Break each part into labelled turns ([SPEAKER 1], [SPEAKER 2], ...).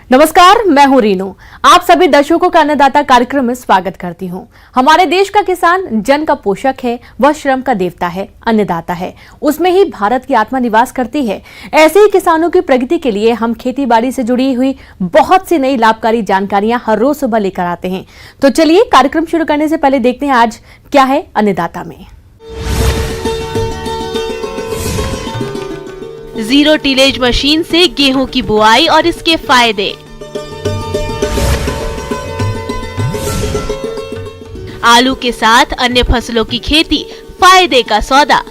[SPEAKER 1] नमस्कार, मैं हूं रीनू। आप सभी दर्शकों का अन्नदाता कार्यक्रम में स्वागत करती हूं। हमारे देश का किसान जन का पोषक है, वह श्रम का देवता है, अन्नदाता है। उसमें ही भारत की आत्मा निवास करती है। ऐसे ही किसानों की प्रगति के लिए हम खेती बाड़ी से जुड़ी हुई बहुत सी नई लाभकारी जानकारियां हर रोज सुबह लेकर आते हैं। तो चलिए कार्यक्रम शुरू करने से पहले देखते हैं आज क्या है अन्नदाता में।
[SPEAKER 2] जीरो टिलेज मशीन से गेहूं की बुआई और इसके फायदे। आलू के साथ अन्य फसलों की खेती, फायदे का सौदा।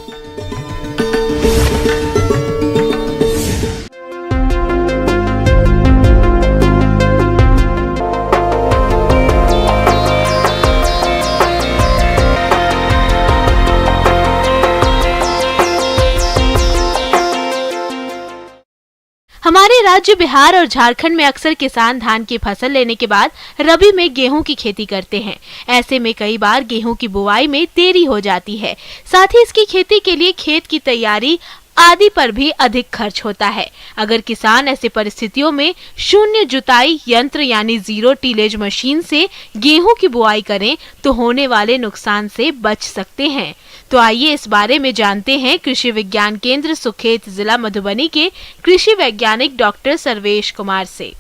[SPEAKER 2] हमारे राज्य बिहार और झारखंड में अक्सर किसान धान की फसल लेने के बाद रबी में गेहूं की खेती करते हैं। ऐसे में कई बार गेहूं की बुआई में देरी हो जाती है। साथ ही इसकी खेती के लिए खेत की तैयारी आदि पर भी अधिक खर्च होता है। अगर किसान ऐसी परिस्थितियों में शून्य जुताई यंत्र यानी जीरो टिलेज मशीन से गेहूं की बुआई करें तो होने वाले नुकसान से बच सकते हैं। तो आइए इस बारे में जानते हैं कृषि विज्ञान केंद्र सुखेत जिला मधुबनी के कृषि वैज्ञानिक डॉक्टर सर्वेश कुमार से।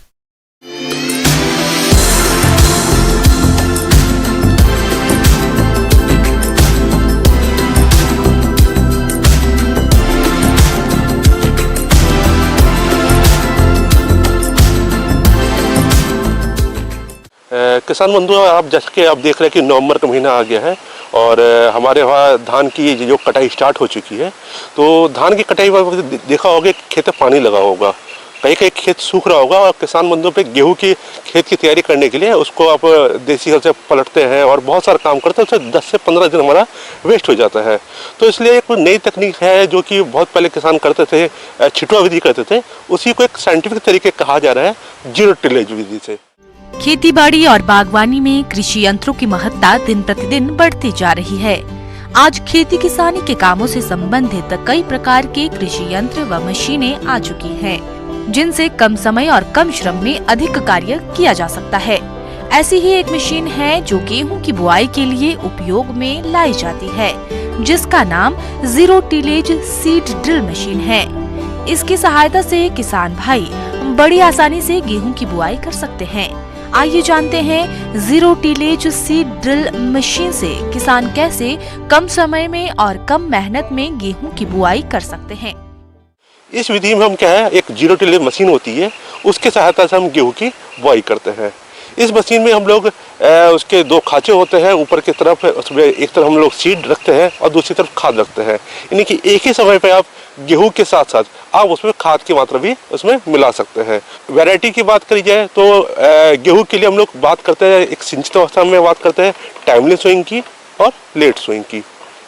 [SPEAKER 3] किसान बंधुओं, आप जैसे कि आप देख रहे हैं कि नवंबर का महीना आ गया है और हमारे वहाँ धान की जो कटाई स्टार्ट हो चुकी है। तो धान की कटाई में देखा होगा खेत में पानी लगा होगा, कहीं कहीं खेत सूख रहा होगा और किसान बंधुओं पे गेहूं की खेत की तैयारी करने के लिए उसको आप देसी हल से पलटते हैं और बहुत सारा काम करते हैं। उससे 10 से 15 दिन हमारा वेस्ट हो जाता है। तो इसलिए एक नई तकनीक है जो कि बहुत पहले किसान करते थे, छिटवा विधि करते थे, उसी को एक साइंटिफिक तरीके कहा जा रहा है जीरो टिलेज विधि से।
[SPEAKER 4] खेतीबाड़ी और बागवानी में कृषि यंत्रों की महत्ता दिन प्रतिदिन बढ़ती जा रही है। आज खेती किसानी के कामों से संबंधित कई प्रकार के कृषि यंत्र व मशीनें आ चुकी हैं, जिनसे कम समय और कम श्रम में अधिक कार्य किया जा सकता है। ऐसी ही एक मशीन है जो गेहूं की बुआई के लिए उपयोग में लाई जाती है, जिसका नाम zero tillage seed drill machine है। इसकी सहायता से किसान भाई बड़ी आसानी से गेहूं की बुआई कर सकते हैं। आइए जानते हैं zero tillage seed drill machine से किसान कैसे कम समय में और कम मेहनत में गेहूं की बुआई कर सकते हैं।
[SPEAKER 3] इस विधि में हम क्या है, एक जीरो टिलेज मशीन होती है, उसके सहायता से हम गेहूं की बुआई करते हैं। इस मशीन में हम लोग उसके दो खांचे होते हैं, ऊपर की तरफ उसमें एक तरफ हम लोग सीड रखते हैं और दूसरी तरफ खाद रखते हैं। यानी कि एक ही समय पे आप गेहूं के साथ साथ आप उसमें खाद की मात्रा भी उसमें मिला सकते हैं। वैरायटी की बात करी जाए तो गेहूं के लिए हम लोग बात करते हैं, एक सिंचित अवस्था में बात करते हैं टाइमली सोइंग की और लेट सोइंग की।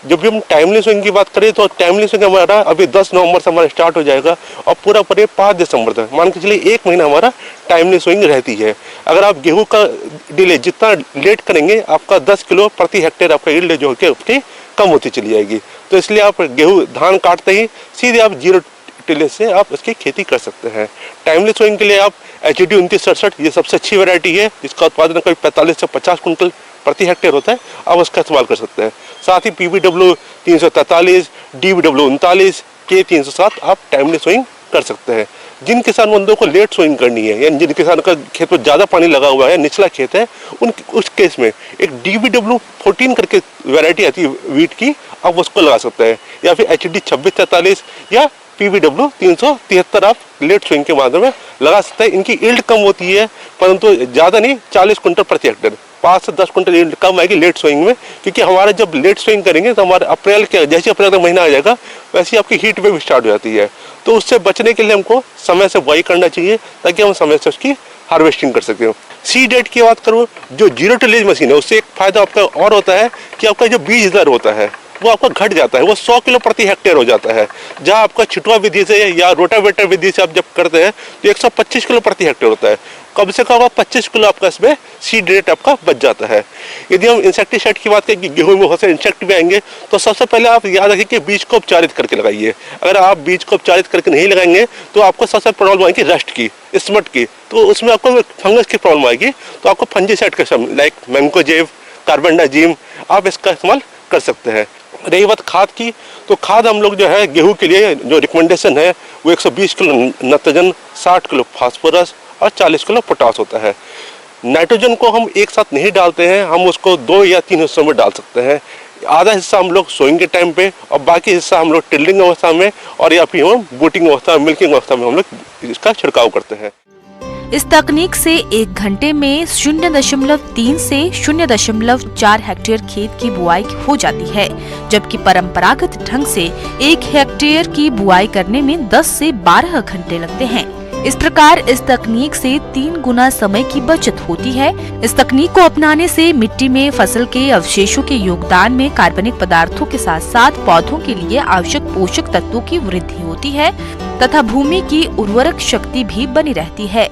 [SPEAKER 3] जब भी हम टाइमली सोइंग की बात करें तो टाइमली सोइंग हमारा अभी 10 नवंबर से हमारा स्टार्ट हो जाएगा और पूरा 5 दिसंबर तक, मान के चलिए 1 महीना हमारा टाइमली सोइंग रहती है। अगर आप गेहूं का डिले जितना लेट करेंगे, आपका 10 किलो प्रति हेक्टेयर आपका यील्ड जो है उसकी कम होती चली जाएगी। तो इसलिए आप गेहूं धान काटते ही सीधे आप जीरो टिलेज से आप इसकी खेती कर सकते हैं। टाइमली सोइंग के लिए आप HT 2967 ये सबसे अच्छी वैरायटी है, जिसका उत्पादन करीब 45 से 50 कुंटल प्रति हेक्टेयर होता है, आप उसका इस्तेमाल कर सकते हैं। साथ ही PBW 343, DBW 39, K307 आप टाइमली सोइंग कर सकते हैं। जिन किसान बंधुओं को लेट सोइंग करनी है, यानी जिन किसानों का खेत में ज़्यादा पानी लगा हुआ है, निचला खेत है, उस केस में एक DBW 14 करके वैरायटी आती है वीट की, आप उसको लगा सकते हैं। या फिर HT 2643 या PBW 373 आप लेट सोइंग के माध्यम में लगा सकते हैं। इनकी यील्ड कम होती है, परंतु ज़्यादा नहीं, 40 कुंटल प्रति हेक्टेयर, 5 से 10 कुंटल यील्ड कम आएगी लेट सोइंग में। क्योंकि हमारा जब लेट सोइंग करेंगे तो हमारे अप्रैल के जैसे अप्रैल का महीना आ जाएगा वैसे ही आपकी हीट वेव स्टार्ट हो जाती है। तो उससे बचने के लिए हमको समय से बुआई करना चाहिए ताकि हम समय से उसकी हार्वेस्टिंग कर सकें। सीड डेट की बात करूँ, जो जीरो टिलेज मशीन है उससे एक फायदा आपका और होता है कि आपका जो बीज दर होता है वो आपका घट जाता है, वो 100 किलो प्रति हेक्टेयर हो जाता है। जहाँ आपका छिटवा विधि से या रोटावेटर विधि से आप जब करते हैं तो 125 किलो प्रति हेक्टेयर होता है। कम से कम 25 किलो आपका इसमें सीड रेट आपका बच जाता है। यदि हम इंसेक्टिसाइड की बात करें कि गेहूं में बहुत से इंसेक्ट भी आएंगे, तो सबसे पहले आप याद रखिए कि बीज को उपचारित करके लगाइए। अगर आप बीज को उपचारित करके नहीं लगाएंगे तो आपको सबसे प्रॉब्लम आएगी रस्ट की, स्मट की, तो उसमें आपको फंगस की प्रॉब्लम आएगी। तो आपको फंजीसाइड का लाइक मैंकोजेब, कार्बेंडाजिम आप इसका इस्तेमाल कर सकते हैं। रही बात खाद की, तो खाद हम लोग जो है गेहूं के लिए जो रिकमेंडेशन है वो 120 किलो नाइट्रोजन, 60 किलो फास्फोरस और 40 किलो पोटास होता है। नाइट्रोजन को हम एक साथ नहीं डालते हैं, हम उसको 2 या 3 हिस्सों में डाल सकते हैं। आधा हिस्सा हम लोग सोइंग के टाइम पे और बाकी हिस्सा हम लोग टिल्डिंग अवस्था में और या फिर हम बूटिंग अवस्था, मिल्किंग अवस्था में हम लोग इसका छिड़काव करते हैं।
[SPEAKER 4] इस तकनीक से 1 घंटे में 0.3 से 0.4 हेक्टेयर खेत की बुआई हो जाती है, जबकि परंपरागत ढंग से 1 हेक्टेयर की बुआई करने में 10 से 12 घंटे लगते हैं। इस प्रकार इस तकनीक से 3 गुना समय की बचत होती है। इस तकनीक को अपनाने से मिट्टी में फसल के अवशेषों के योगदान में कार्बनिक पदार्थों के साथ साथ पौधों के लिए आवश्यक पोषक तत्वों की वृद्धि होती है तथा भूमि की उर्वरक शक्ति भी बनी रहती है।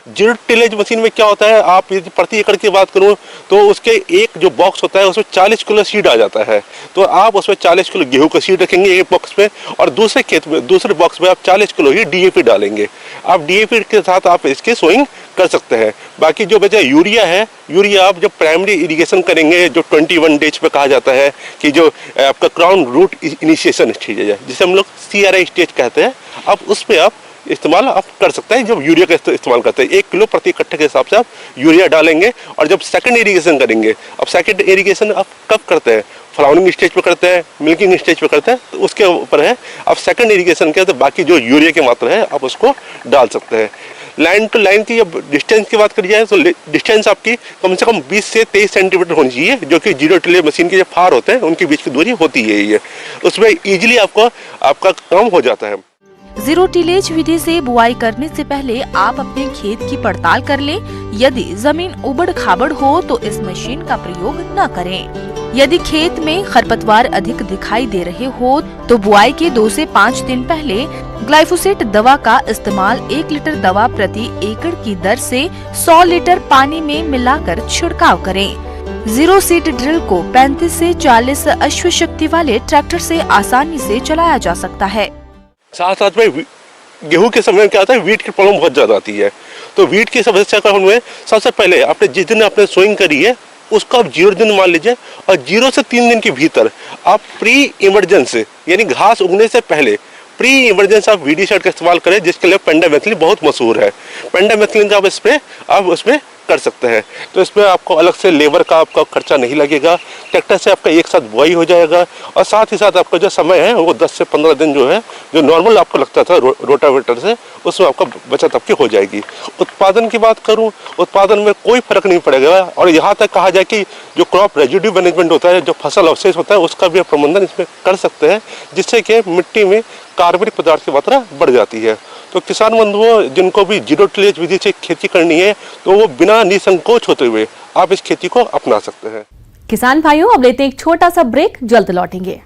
[SPEAKER 3] जीरो टिलेज मशीन में क्या होता है, आप यदि प्रति एकड़ की बात करूं तो उसके एक जो बॉक्स होता है उसमें 40 किलो सीड आ जाता है। तो आप उसमें 40 किलो गेहूं का सीड रखेंगे एक बॉक्स में और दूसरे खेत में, दूसरे बॉक्स में आप 40 किलो ही डीएपी डालेंगे। आप डीएपी के साथ आप इसके सोइंग कर सकते हैं। बाकी जो बचा यूरिया है, यूरिया आप जब प्राइमरी इरिगेशन करेंगे, जो 21 डेज पे कहा जाता है कि जो आपका क्राउन रूट इनिशिएशन स्टेज है जिसे हम लोग CRI स्टेज कहते हैं, आप उस पर आप इस्तेमाल आप कर सकते हैं। जब यूरिया का इस्तेमाल करते हैं 1 किलो प्रति कट्टे के हिसाब से आप यूरिया डालेंगे। और जब सेकंड इरिगेशन करेंगे, अब सेकंड इरिगेशन आप कब करते हैं, फ्लावरिंग स्टेज पे करते हैं, मिल्किंग स्टेज पे करते हैं, तो उसके ऊपर है। अब सेकंड इरिगेशन के तो बाकी जो यूरिया की मात्रा है आप उसको डाल सकते हैं। लाइन टू लाइन की जब डिस्टेंस की बात करी जाए तो डिस्टेंस आपकी कम से कम 20 से 23 सेंटीमीटर होनी चाहिए, जो कि जीरो टिलेज मशीन के जो फार होते हैं उनके बीच की दूरी होती है। उसमें ईजिली आपका काम हो जाता है।
[SPEAKER 4] जीरो टिलेज विधि से बुआई करने से पहले आप अपने खेत की पड़ताल कर लें। यदि जमीन उबड़ खाबड़ हो तो इस मशीन का प्रयोग न करें। यदि खेत में खरपतवार अधिक दिखाई दे रहे हो तो बुआई के 2 से 5 दिन पहले ग्लाइफोसेट दवा का इस्तेमाल 1 लीटर दवा प्रति एकड़ की दर से 100 लीटर पानी में मिलाकर छिड़काव करें। जीरो सीड ड्रिल को 35 से 40 अश्व शक्ति वाले ट्रैक्टर से आसानी से चलाया जा सकता है।
[SPEAKER 3] साथ साथ में गेहूं के समय में क्या होता है, वीट की प्रॉब्लम बहुत ज़्यादा आती है। तो वीट की समस्या का हमें सबसे पहले आपने जिस दिन आपने सोइंग करी है उसको आप 0 दिन मान लीजिए और 0 से 3 दिन के भीतर आप प्री इमरजेंसी यानी घास उगने से पहले प्री इमरजेंसी आप वीडीसाइड का इस्तेमाल करें, जिसके लिए पेंडामेथिलिन बहुत मशहूर है। पेंडामेथिलिन का आप उसमें कर सकते हैं। तो इसमें आपको अलग से लेबर का आपका खर्चा नहीं लगेगा, ट्रैक्टर से आपका एक साथ बुआई हो जाएगा और साथ ही साथ आपका जो समय है वो 10 से 15 दिन जो है, जो नॉर्मल आपको लगता था रोटावेटर से, उसमें आपका बचत आपकी हो जाएगी। उत्पादन की बात करूं, उत्पादन में कोई फर्क नहीं पड़ेगा और यहाँ तक कहा जाए कि जो क्रॉप रेजिड्यू मैनेजमेंट होता है, जो फसल अवशेष होता है, उसका भी आप प्रबंधन इसमें कर सकते हैं, जिससे कि मिट्टी में कार्बनिक पदार्थ की मात्रा बढ़ जाती है। तो किसान बंधुओं जिनको भी जीरो टिलेज विधि से खेती करनी है तो वो बिना निसंकोच होते हुए आप इस खेती को अपना सकते हैं।
[SPEAKER 1] किसान भाइयों, अब लेते हैं एक छोटा सा ब्रेक, जल्द लौटेंगे।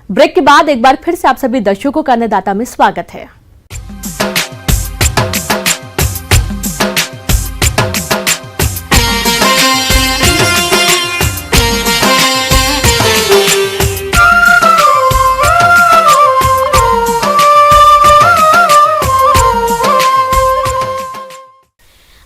[SPEAKER 1] ब्रेक के बाद एक बार फिर से आप सभी दर्शकों का अन्नदाता में स्वागत है।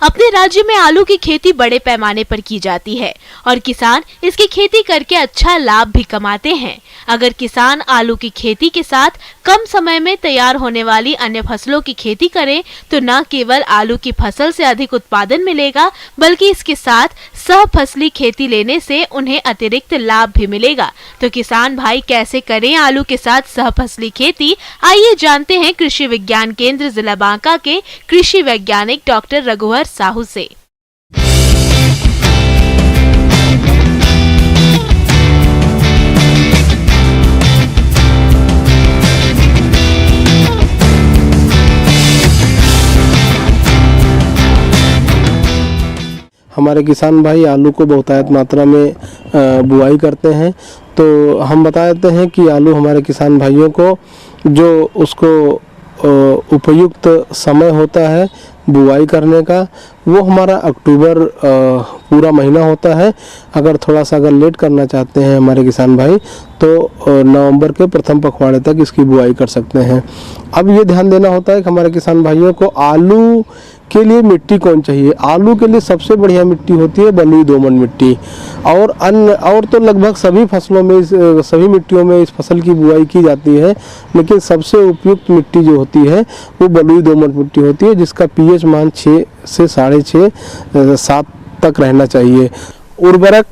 [SPEAKER 2] अपने राज्य में आलू की खेती बड़े पैमाने पर की जाती है और किसान इसकी खेती करके अच्छा लाभ भी कमाते हैं। अगर किसान आलू की खेती के साथ कम समय में तैयार होने वाली अन्य फसलों की खेती करें तो न केवल आलू की फसल से अधिक उत्पादन मिलेगा, बल्कि इसके साथ सहफसली खेती लेने से उन्हें अतिरिक्त लाभ भी मिलेगा। तो किसान भाई कैसे करें आलू के साथ सहफसली खेती, आइए जानते हैं कृषि विज्ञान केंद्र जिला बांका के कृषि वैज्ञानिक डॉक्टर रघुवर साहू से।
[SPEAKER 5] हमारे किसान भाई आलू को बहुतायत मात्रा में बुआई करते हैं। तो हम बता देते हैं कि आलू हमारे किसान भाइयों को जो उसको उपयुक्त समय होता है बुआई करने का, वो हमारा अक्टूबर पूरा महीना होता है। अगर थोड़ा सा लेट करना चाहते हैं हमारे किसान भाई तो नवंबर के प्रथम पखवाड़े तक इसकी बुआई कर सकते हैं। अब ये ध्यान देना होता है कि हमारे किसान भाइयों को आलू के लिए मिट्टी कौन चाहिए। आलू के लिए सबसे बढ़िया मिट्टी होती है बलुई दोमट मिट्टी, और तो लगभग सभी फसलों में सभी मिट्टियों में इस फसल की बुआई की जाती है, लेकिन सबसे उपयुक्त मिट्टी जो होती है वो बलुई दोमट मिट्टी होती है, जिसका पीएच मान 6 से 6.5 7 तक रहना चाहिए। उर्वरक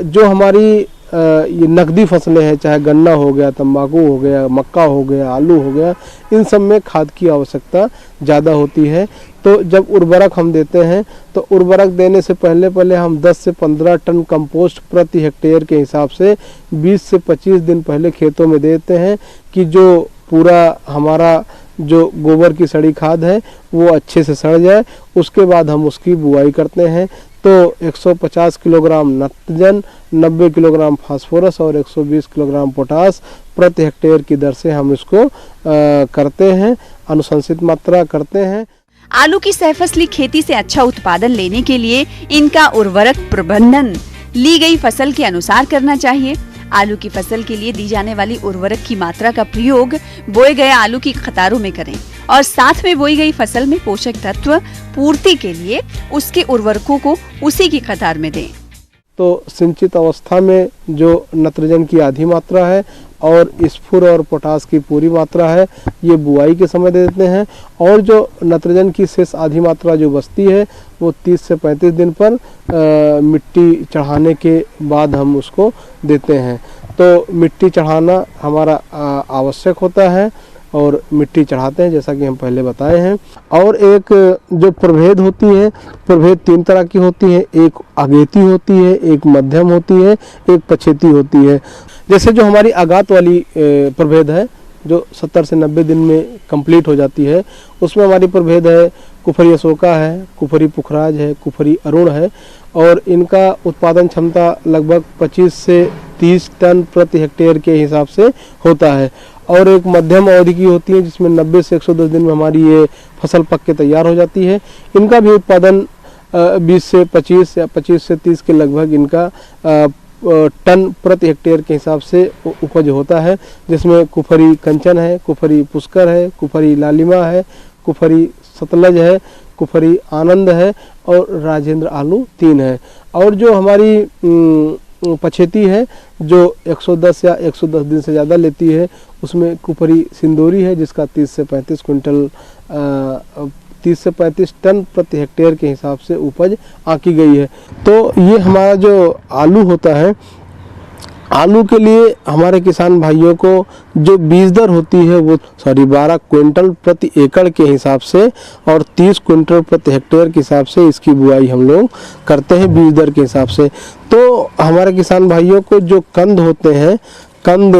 [SPEAKER 5] जो हमारी ये नकदी फसलें हैं, चाहे गन्ना हो गया, तंबाकू हो गया, मक्का हो गया, आलू हो गया, इन सब में खाद की आवश्यकता ज़्यादा होती है। तो जब उर्वरक हम देते हैं तो उर्वरक देने से पहले हम 10 से 15 टन कंपोस्ट प्रति हेक्टेयर के हिसाब से 20 से 25 दिन पहले खेतों में देते हैं कि जो पूरा हमारा जो गोबर की सड़ी खाद है वो अच्छे से सड़ जाए। उसके बाद हम उसकी बुआई करते हैं। तो 150 किलोग्राम नाइट्रोजन, 90 किलोग्राम फास्फोरस और 120 किलोग्राम पोटास प्रति हेक्टेयर की दर से हम इसको करते हैं, अनुशंसित मात्रा करते हैं।
[SPEAKER 6] आलू की सहफसली खेती से अच्छा उत्पादन लेने के लिए इनका उर्वरक प्रबंधन ली गई फसल के अनुसार करना चाहिए। आलू की फसल के लिए दी जाने वाली उर्वरक की मात्रा का प्रयोग बोए गए आलू की कतारों में करें और साथ में बोई गई फसल में पोषक तत्व पूर्ति के लिए उसके उर्वरकों को उसी की कतार में दें।
[SPEAKER 5] तो सिंचित अवस्था में जो नाइट्रोजन की आधी मात्रा है और स्फुर और पोटास की पूरी मात्रा है, ये बुआई के समय दे देते हैं। और जो नाइट्रोजन की शेष आधी मात्रा जो बचती है वो 30 से 35 दिन पर मिट्टी चढ़ाने के बाद हम उसको देते हैं। तो मिट्टी चढ़ाना हमारा आवश्यक होता है और मिट्टी चढ़ाते हैं, जैसा कि हम पहले बताए हैं। और एक जो प्रभेद होती है, प्रभेद 3 तरह की होती है, एक अगेती होती है, एक मध्यम होती है, एक पछेती होती है। जैसे जो हमारी आगात वाली प्रभेद है जो 70 से 90 दिन में कंप्लीट हो जाती है, उसमें हमारी प्रभेद है कुफरी अशोका है, कुफरी पुखराज है, कुफरी अरुण है, और इनका उत्पादन क्षमता लगभग 25 से 30 टन प्रति हेक्टेयर के हिसाब से होता है। और एक मध्यम अवधि की होती है जिसमें 90 से 110 दिन में हमारी ये फसल पक के तैयार हो जाती है। इनका भी उत्पादन 20 से 25 या 25 से 30 के लगभग इनका टन प्रति हेक्टेयर के हिसाब से उपज होता है, जिसमें कुफरी कंचन है, कुफरी पुष्कर है, कुफरी लालिमा है, कुफरी सतलज है, कुफरी आनंद है और राजेंद्र आलू 3 है। और जो हमारी पछेती है जो 110 या 110 दिन से ज़्यादा लेती है, उसमें कुफरी सिंदूरी है जिसका 30 से 35 टन प्रति हेक्टेयर के हिसाब से उपज आंकी गई है। तो ये हमारा जो आलू होता है, आलू के लिए हमारे किसान भाइयों को जो बीज दर होती है वो 12 क्विंटल प्रति एकड़ के हिसाब से और 30 क्विंटल प्रति हेक्टेयर के हिसाब से इसकी बुआई हम लोग करते हैं बीज दर के हिसाब से। तो हमारे किसान भाइयों को जो कंद होते हैं, कंद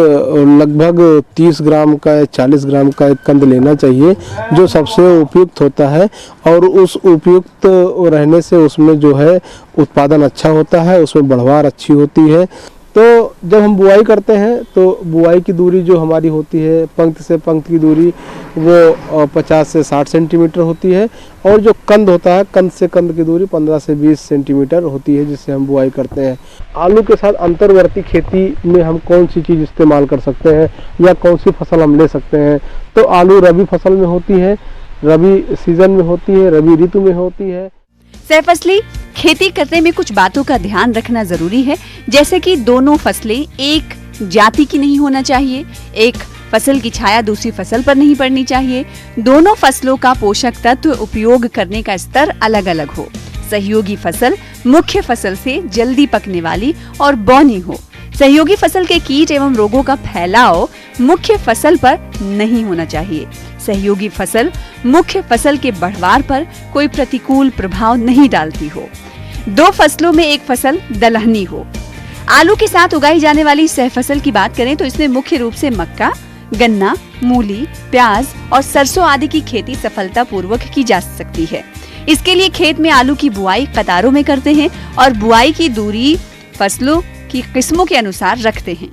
[SPEAKER 5] लगभग 30 ग्राम का या 40 ग्राम का एक कंद लेना चाहिए जो सबसे उपयुक्त होता है, और उस उपयुक्त रहने से उसमें जो है उत्पादन अच्छा होता है, उसमें बढ़वार अच्छी होती है। तो जब हम बुआई करते हैं तो बुआई की दूरी जो हमारी होती है, पंक्ति से पंक्ति की दूरी वो 50 से 60 सेंटीमीटर होती है, और जो कंद होता है कंद से कंद की दूरी 15 से 20 सेंटीमीटर होती है जिससे हम बुआई करते हैं। आलू के साथ अंतर्वर्ती खेती में हम कौन सी चीज़ इस्तेमाल कर सकते हैं या कौन सी फसल हम ले सकते हैं? तो आलू रबी फसल में होती है, रबी सीजन में होती है, रबी ऋतु में होती है।
[SPEAKER 6] सहफसली खेती करने में कुछ बातों का ध्यान रखना जरूरी है, जैसे कि दोनों फसलें एक जाति की नहीं होना चाहिए, एक फसल की छाया दूसरी फसल पर नहीं पड़नी चाहिए, दोनों फसलों का पोषक तत्व उपयोग करने का स्तर अलग अलग हो, सहयोगी फसल मुख्य फसल से जल्दी पकने वाली और बौनी हो, सहयोगी फसल के कीट एवं रोगों का फैलाव मुख्य फसल पर नहीं होना चाहिए, सहयोगी फसल मुख्य फसल के बढ़वार पर कोई प्रतिकूल प्रभाव नहीं डालती हो, दो फसलों में एक फसल दलहनी हो। आलू के साथ उगाई जाने वाली सहफसल की बात करें तो इसमें मुख्य रूप से मक्का, गन्ना, मूली, प्याज और सरसों आदि की खेती सफलता पूर्वक की जा सकती है। इसके लिए खेत में आलू की बुआई कतारों में करते हैं और बुआई की दूरी फसलों की किस्मों के अनुसार रखते हैं।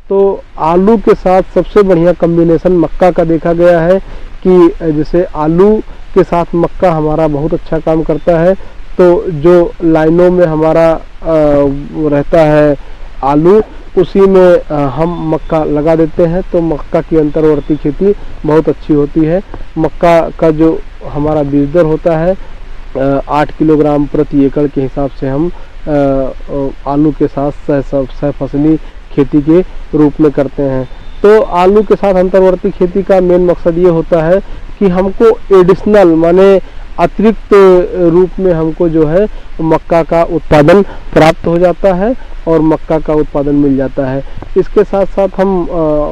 [SPEAKER 5] तो आलू के साथ सबसे बढ़िया कॉम्बिनेशन मक्का का देखा गया है कि जैसे आलू के साथ मक्का हमारा बहुत अच्छा काम करता है। तो जो लाइनों में हमारा रहता है आलू, उसी में हम मक्का लगा देते हैं, तो मक्का की अंतर्वर्ती खेती बहुत अच्छी होती है। मक्का का जो हमारा बीज दर होता है 8 किलोग्राम प्रति एकड़ के हिसाब से हम आलू के साथ सह फसली खेती के रूप में करते हैं। तो आलू के साथ अंतर्वर्ती खेती का मेन मकसद ये होता है कि हमको एडिशनल माने अतिरिक्त रूप में हमको जो है मक्का का उत्पादन प्राप्त हो जाता है और मक्का का उत्पादन मिल जाता है। इसके साथ साथ हम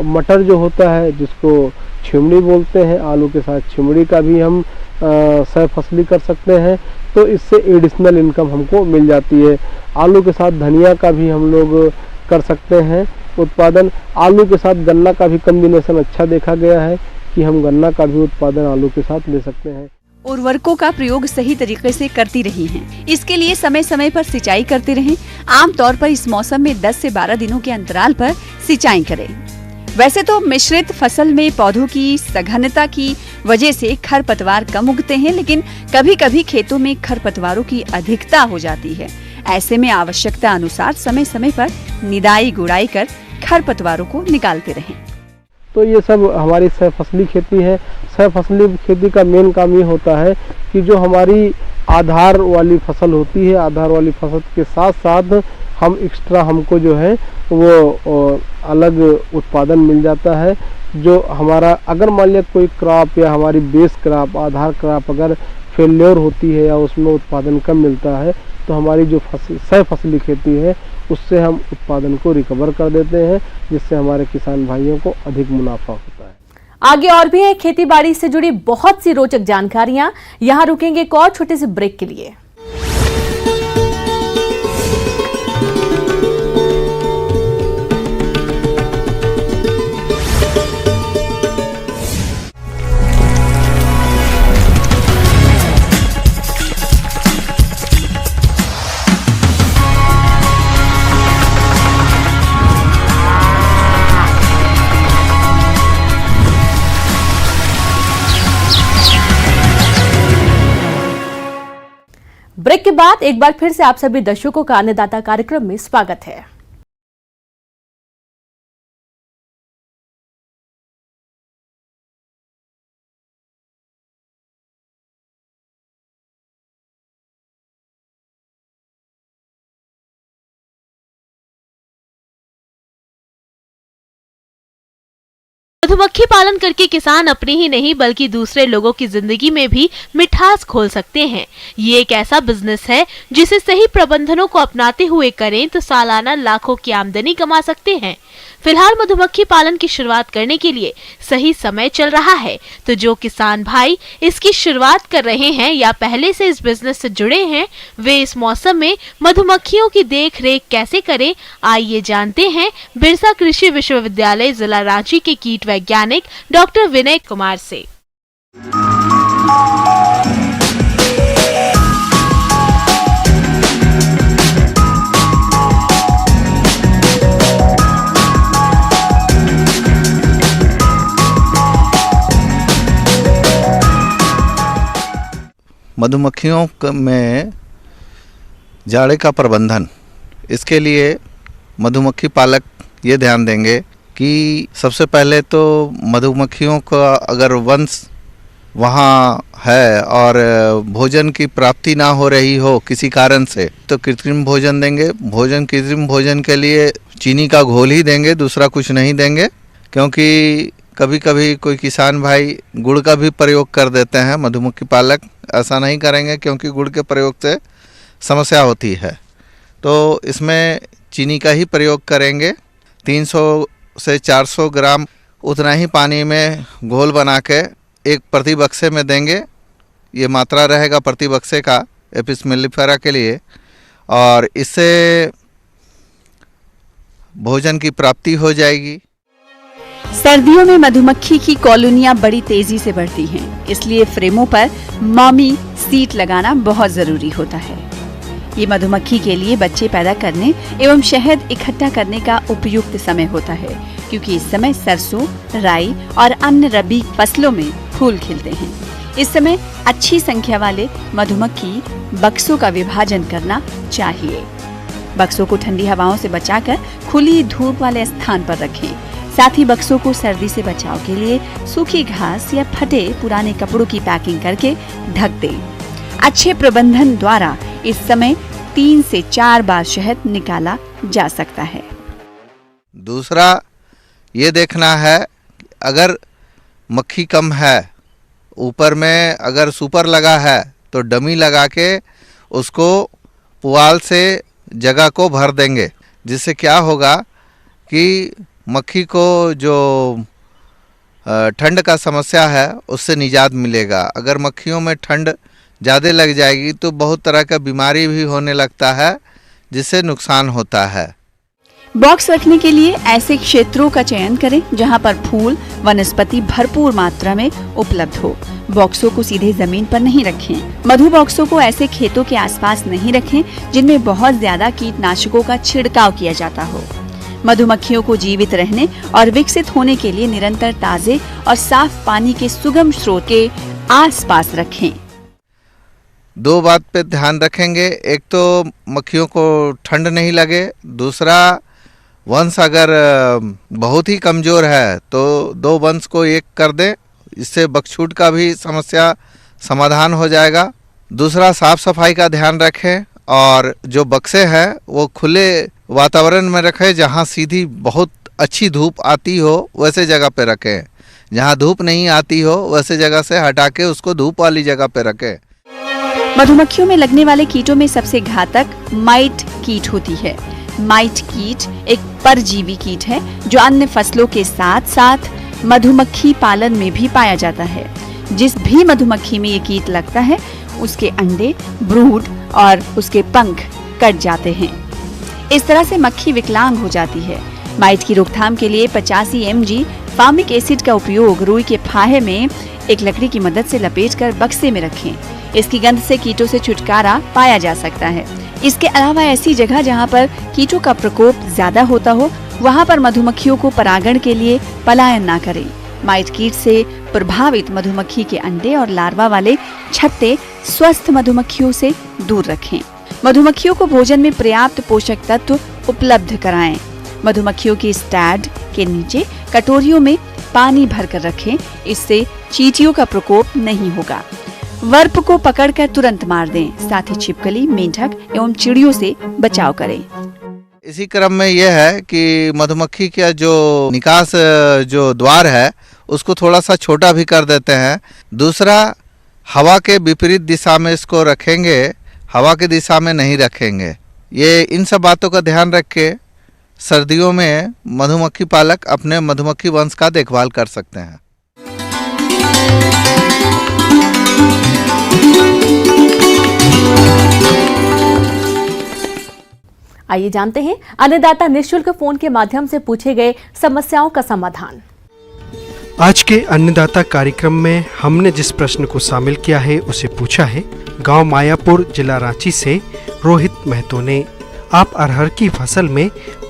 [SPEAKER 5] मटर जो होता है जिसको छिमड़ी बोलते हैं, आलू के साथ छिमड़ी का भी हम सह फसली कर सकते हैं, तो इससे एडिशनल इनकम हमको मिल जाती है। आलू के साथ धनिया का भी हम लोग कर सकते हैं उत्पादन। आलू के साथ गन्ना का भी कॉम्बिनेशन अच्छा देखा गया है कि हम गन्ना का भी उत्पादन आलू के साथ ले सकते हैं।
[SPEAKER 6] उर्वरकों का प्रयोग सही तरीके से करती रही हैं। इसके लिए समय समय पर सिंचाई करते रहें। आमतौर पर इस मौसम में 10 से 12 दिनों के अंतराल पर सिंचाई करें। वैसे तो मिश्रित फसल में पौधों की सघनता की वजह से खरपतवार कम उगते हैं, लेकिन कभी कभी खेतों में खरपतवारों की अधिकता हो जाती है। ऐसे में आवश्यकता अनुसार समय समय पर निदाई गुड़ाई कर खरपतवारों को निकालते रहें।
[SPEAKER 5] तो ये सब हमारी सह फसली खेती है। सह फसली खेती का मेन काम ये होता है कि जो हमारी आधार वाली फसल होती है, आधार वाली फसल के साथ साथ हम एक्स्ट्रा हमको जो है वो अलग उत्पादन मिल जाता है। जो हमारा अगर मान लिया कोई क्रॉप या हमारी बेस क्रॉप आधार क्रॉप अगर फेल्योर होती है या उसमें उत्पादन कम मिलता है, तो हमारी जो सह फसली खेती है उससे हम उत्पादन को रिकवर कर देते हैं, जिससे हमारे किसान भाइयों को अधिक मुनाफा होता है।
[SPEAKER 1] आगे और भी है खेती बाड़ी से जुड़ी बहुत सी रोचक जानकारियां। यहाँ रुकेंगे एक और छोटे से ब्रेक के लिए। ब्रेक के बाद एक बार फिर से आप सभी दर्शकों का अन्नदाता कार्यक्रम में स्वागत है।
[SPEAKER 2] मधुमक्खी पालन करके किसान अपने ही नहीं बल्कि दूसरे लोगों की जिंदगी में भी मिठास घोल सकते हैं। ये एक ऐसा बिजनेस है जिसे सही प्रबंधनों को अपनाते हुए करें तो सालाना लाखों की आमदनी कमा सकते हैं। फिलहाल मधुमक्खी पालन की शुरुआत करने के लिए सही समय चल रहा है, तो जो किसान भाई इसकी शुरुआत कर रहे हैं या पहले से इस बिजनेस से जुड़े हैं, वे इस मौसम में मधुमक्खियों की देख रेख कैसे करें, आइए जानते हैं बिरसा कृषि विश्वविद्यालय जिला रांची के कीट वैज्ञानिक डॉक्टर विनय कुमार से।
[SPEAKER 7] मधुमक्खियों में जाड़े का प्रबंधन, इसके लिए मधुमक्खी पालक ये ध्यान देंगे कि सबसे पहले तो मधुमक्खियों का अगर वंश वहाँ है और भोजन की प्राप्ति ना हो रही हो किसी कारण से, तो कृत्रिम भोजन देंगे। कृत्रिम भोजन के लिए चीनी का घोल ही देंगे, दूसरा कुछ नहीं देंगे। क्योंकि कभी कभी कोई किसान भाई गुड़ का भी प्रयोग कर देते हैं, मधुमक्खी पालक ऐसा नहीं करेंगे क्योंकि गुड़ के प्रयोग से समस्या होती है। तो इसमें चीनी का ही प्रयोग करेंगे। 300 से 400 ग्राम उतना ही पानी में घोल बना के एक प्रति बक्से में देंगे। ये मात्रा रहेगा प्रति बक्से का एपिस मेलिफेरा के लिए, और इससे भोजन की प्राप्ति हो जाएगी।
[SPEAKER 6] सर्दियों में मधुमक्खी की कॉलोनियां बड़ी तेजी से बढ़ती हैं, इसलिए फ्रेमों पर मॉमी सीट लगाना बहुत जरूरी होता है। ये मधुमक्खी के लिए बच्चे पैदा करने एवं शहद इकट्ठा करने का उपयुक्त समय होता है, क्योंकि इस समय सरसों, राई और अन्य रबी फसलों में फूल खिलते हैं। इस समय अच्छी संख्या वाले मधुमक्खी बक्सों का विभाजन करना चाहिए। बक्सों को ठंडी हवाओं से बचाकर खुली धूप वाले स्थान पर रखें। साथ ही बक्सों को सर्दी से बचाव के लिए सूखी घास या फटे पुराने कपड़ों की पैकिंग करके ढक दें। अच्छे प्रबंधन द्वारा इस समय 3 से 4 बार शहद निकाला जा सकता है।
[SPEAKER 7] दूसरा ये देखना है, अगर मक्खी कम है, ऊपर में अगर सुपर लगा है तो डमी लगा के उसको पुआल से जगह को भर देंगे, जिससे क्या होगा कि मक्खी को जो ठंड का समस्या है उससे निजात मिलेगा। अगर मक्खियों में ठंड ज़्यादा लग जाएगी तो बहुत तरह का बीमारी भी होने लगता है, जिससे नुकसान होता है।
[SPEAKER 6] बॉक्स रखने के लिए ऐसे क्षेत्रों का चयन करें जहां पर फूल वनस्पति भरपूर मात्रा में उपलब्ध हो। बॉक्सों को सीधे जमीन पर नहीं रखें। मधु बॉक्सों को ऐसे खेतों के आसपास नहीं रखें जिनमें बहुत ज्यादा कीटनाशकों का छिड़काव किया जाता हो। मधुमक्खियों को जीवित रहने और विकसित होने के लिए निरंतर ताजे और साफ पानी के सुगम स्रोत के आसपास रखें।
[SPEAKER 7] 2 बात पे ध्यान रखेंगे, एक तो मक्खियों को ठंड नहीं लगे, दूसरा वंश अगर बहुत ही कमज़ोर है तो 2 वंश को एक कर दें, इससे बकछूट का भी समस्या समाधान हो जाएगा। दूसरा साफ सफाई का ध्यान रखें, और जो बक्से हैं वो खुले वातावरण में रखें, जहाँ सीधी बहुत अच्छी धूप आती हो वैसे जगह पे रखें। जहाँ धूप नहीं आती हो वैसे जगह से हटा के उसको धूप वाली जगह पे रखें।
[SPEAKER 6] मधुमक्खियों में लगने वाले कीटों में सबसे घातक माइट कीट होती है। माइट कीट एक परजीवी कीट है जो अन्य फसलों के साथ साथ मधुमक्खी पालन में भी पाया जाता है। जिस भी मधुमक्खी में ये कीट लगता है उसके अंडे, ब्रूड और उसके पंख कट जाते हैं। इस तरह से मक्खी विकलांग हो जाती है। माइट की रोकथाम के लिए 85 mg फार्मिक एसिड का उपयोग रुई के फाहे में एक लकड़ी की मदद से लपेटकर बक्से में रखें। इसकी गंध से कीटों से छुटकारा पाया जा सकता है। इसके अलावा ऐसी जगह जहां पर कीटों का प्रकोप ज्यादा होता हो, वहां पर मधुमक्खियों को परागण के लिए पलायन ना करें। माइट कीट से प्रभावित मधुमक्खी के अंडे और लार्वा वाले छत्ते स्वस्थ मधुमक्खियों से दूर रखें। मधुमक्खियों को भोजन में पर्याप्त पोषक तत्व उपलब्ध कराएं। मधुमक्खियों की स्टैड के नीचे कटोरियों में पानी भरकर रखें, इससे चींटियों का प्रकोप नहीं होगा। वर्प को पकड़कर तुरंत मार दें, साथ ही छिपकली, मेंढक एवं चिड़ियों से बचाव करें।
[SPEAKER 7] इसी क्रम में यह है कि मधुमक्खी का जो निकास जो द्वार है उसको थोड़ा सा छोटा भी कर देते हैं। दूसरा, हवा के विपरीत दिशा में इसको रखेंगे, हवा की दिशा में नहीं रखेंगे। ये इन सब बातों का ध्यान रख के सर्दियों में मधुमक्खी पालक अपने मधुमक्खी वंश का देखभाल कर सकते हैं।
[SPEAKER 1] आइए जानते हैं अन्नदाता निःशुल्क फोन के माध्यम से पूछे गए समस्याओं का समाधान।
[SPEAKER 8] आज के अन्नदाता कार्यक्रम में हमने जिस प्रश्न को शामिल किया है उसे पूछा है गांव मायापुर, जिला रांची से रोहित महतो ने। आप अरहर की फसल में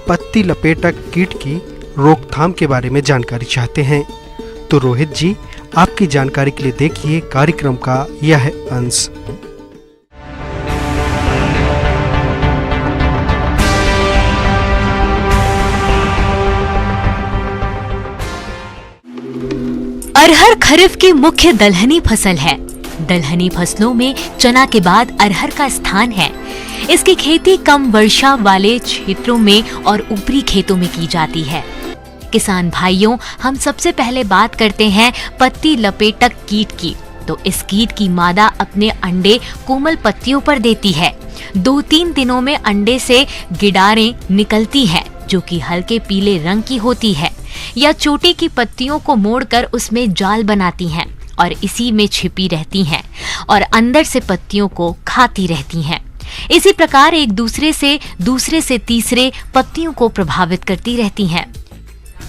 [SPEAKER 8] पत्ती लपेटक कीट की रोकथाम के बारे में जानकारी चाहते हैं। तो रोहित जी, आपकी जानकारी के लिए देखिए कार्यक्रम का यह अंश।
[SPEAKER 9] अरहर खरीफ की मुख्य दलहनी फसल है। दलहनी फसलों में चना के बाद अरहर का स्थान है। इसकी खेती कम वर्षा वाले क्षेत्रों में और ऊपरी खेतों में की जाती है। किसान भाइयों, हम सबसे पहले बात करते हैं पत्ती लपेटक कीट की। तो इस कीट की मादा अपने अंडे कोमल पत्तियों पर देती है। 2-3 दिनों में अंडे से गिडारें निकलती हैं, जो कि हल्के पीले रंग की होती है, या चोटी की पत्तियों को मोड़कर उसमें जाल बनाती हैं और इसी में छिपी रहती हैं और अंदर से पत्तियों को खाती रहती हैं। इसी प्रकार एक दूसरे से तीसरे पत्तियों को प्रभावित करती रहती हैं।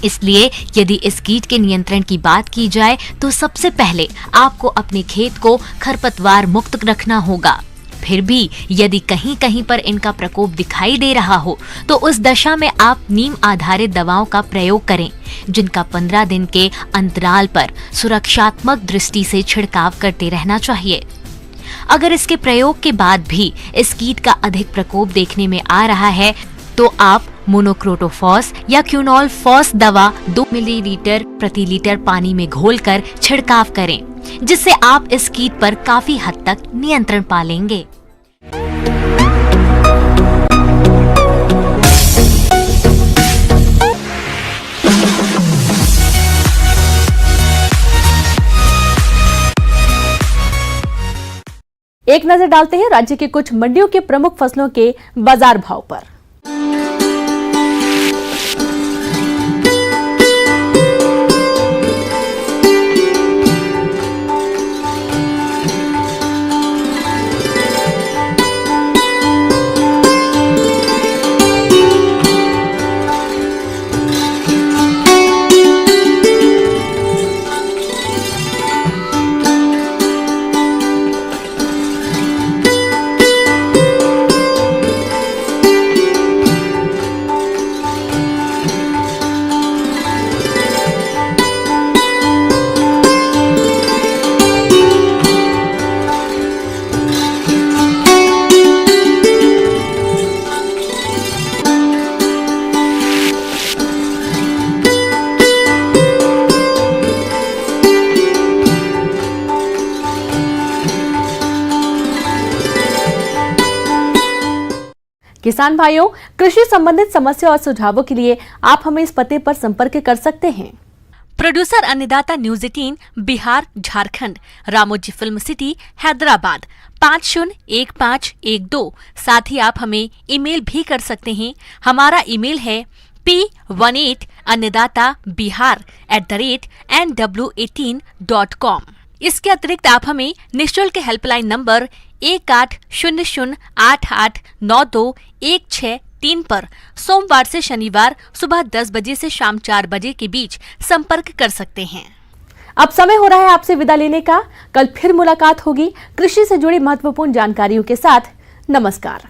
[SPEAKER 9] इसलिए यदि इस कीट के नियंत्रण की बात की जाए तो सबसे पहले आपको अपने खेत को खरपतवार मुक्त रखना होगा। फिर भी यदि कहीं कहीं पर इनका प्रकोप दिखाई दे रहा हो तो उस दशा में आप नीम आधारित दवाओं का प्रयोग करें, जिनका 15 दिन के अंतराल पर सुरक्षात्मक दृष्टि से छिड़काव करते रहना चाहिए। अगर इसके प्रयोग के बाद भी इस कीट का अधिक प्रकोप देखने में आ रहा है तो आप मोनोक्रोटोफॉस या क्यूनोल-फॉस दवा 2 मिलीलीटर प्रति लीटर पानी में घोलकर छिड़काव करें, जिससे आप इस कीट पर काफी हद तक नियंत्रण पा लेंगे।
[SPEAKER 1] एक नजर डालते हैं राज्य के कुछ मंडियों के प्रमुख फसलों के बाजार भाव पर। किसान भाइयों, कृषि संबंधित समस्या और सुझावों के लिए आप हमें इस पते पर संपर्क कर सकते हैं।
[SPEAKER 4] प्रोड्यूसर अन्नदाता news 18 Bihar Jharkhand, Ramoji film city Hyderabad 501512। साथ ही आप हमें ईमेल भी कर सकते हैं। हमारा ईमेल है p18annedata@nw18.com। इसके अतिरिक्त आप हमें निःशुल्क हेल्पलाइन नंबर 1800889216 पर सोमवार से शनिवार सुबह 10 बजे से शाम 4 बजे के बीच संपर्क कर सकते हैं।
[SPEAKER 1] अब समय हो रहा है आपसे विदा लेने का। कल फिर मुलाकात होगी कृषि से जुड़ी महत्वपूर्ण जानकारियों के साथ। नमस्कार।